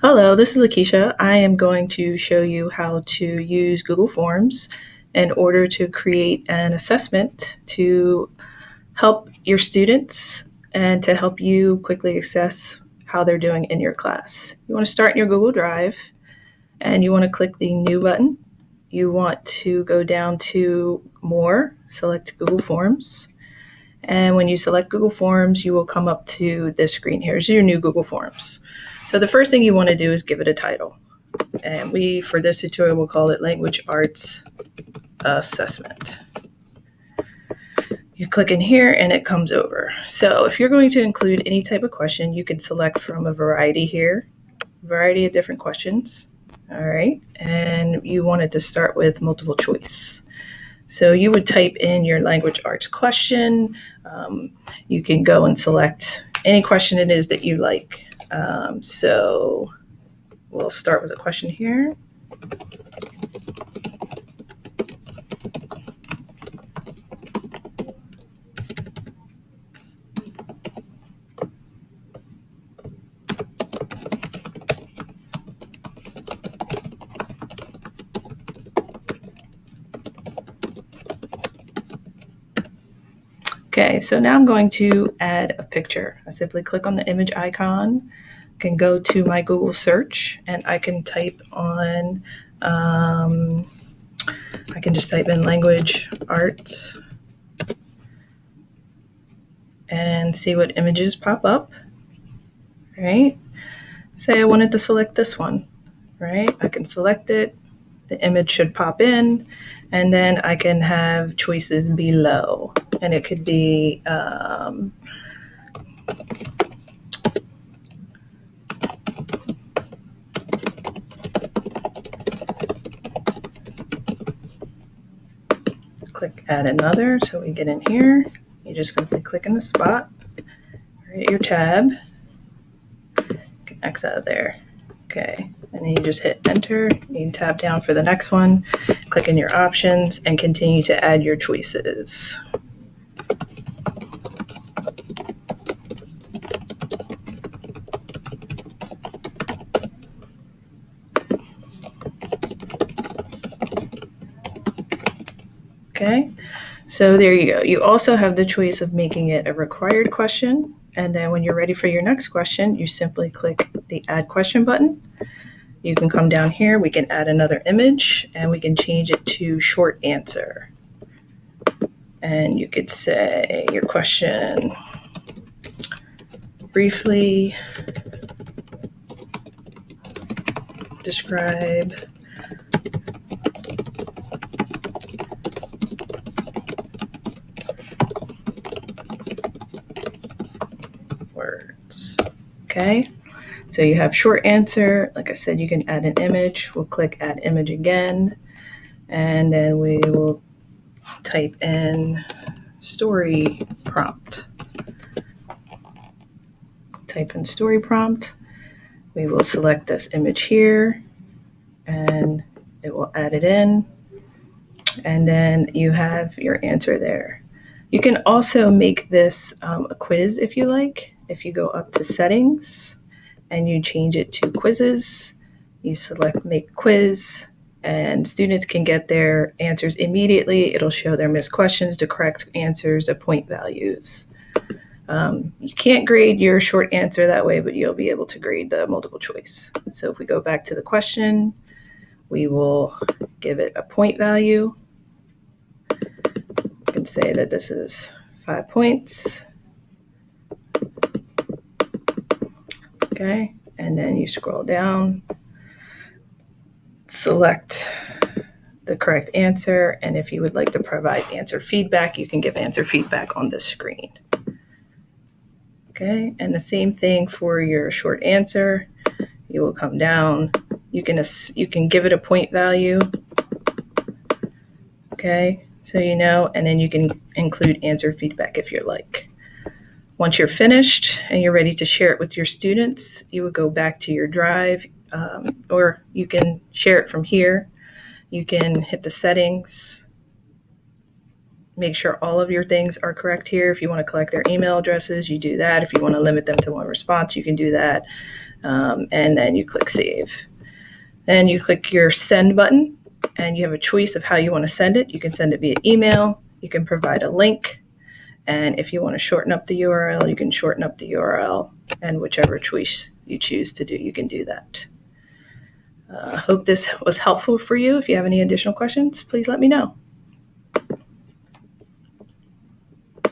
Hello, this is Lakeisha. I am going to show you how to use Google Forms in order to create an assessment to help your students and to help you quickly assess how they're doing in your class. You want to start in your Google Drive and you want to click the New button. You want to go down to More, select Google Forms. And when you select Google Forms, you will come up to this screen. Here's your new Google Forms. So the first thing you want to do is give it a title. And for this tutorial, we'll call it Language Arts Assessment. You click in here and it comes over. So if you're going to include any type of question, you can select from a variety here, variety of different questions. All right. And you want it to start with multiple choice. So you would type in your language arts question. You can go and select any question it is that you like. So we'll start with a question here. Okay, so now I'm going to add a picture. I simply click on the image icon, can go to my Google search, and I can type on, I can just type in language arts and see what images pop up, right? Say I wanted to select this one, right? I can select it, the image should pop in, and then I can have choices below. And it could be click add another. So we get in here, you just simply click in the spot, create your tab, you can X out of there. Okay, and then you just hit enter, you can tab down for the next one, click in your options, and continue to add your choices. Okay, so there you go. You also have the choice of making it a required question. And then when you're ready for your next question, you simply click the add question button. You can come down here, we can add another image and we can change it to short answer. And you could say your question, briefly describe words. Okay, so you have short answer. Like I said, you can add an image. We'll click add image again, and then we will type in story prompt. Type in story prompt. We will select this image here, and it will add it in, and then you have your answer there. You can also make this a quiz if you like. If you go up to settings and you change it to quizzes, you select make quiz, and students can get their answers immediately. It'll show their missed questions, the correct answers, the point values. You can't grade your short answer that way, but you'll be able to grade the multiple choice. So if we go back to the question, we will give it a point value. You can say that this is 5 points. Okay, and then you scroll down, select the correct answer, and if you would like to provide answer feedback, you can give answer feedback on this screen. Okay, and the same thing for your short answer. You will come down, you can give it a point value. Okay, so you know, and then you can include answer feedback if you're like. Once you're finished and you're ready to share it with your students, you would go back to your drive, or you can share it from here. You can hit the settings, make sure all of your things are correct here. If you want to collect their email addresses, you do that. If you want to limit them to one response, you can do that. and then you click save. Then you click your send button, and you have a choice of how you want to send it. You can send it via email. You can provide a link. And if you want to shorten up the URL, you can shorten up the URL. And whichever choice you choose to do, you can do that. I hope this was helpful for you. If you have any additional questions, please let me know.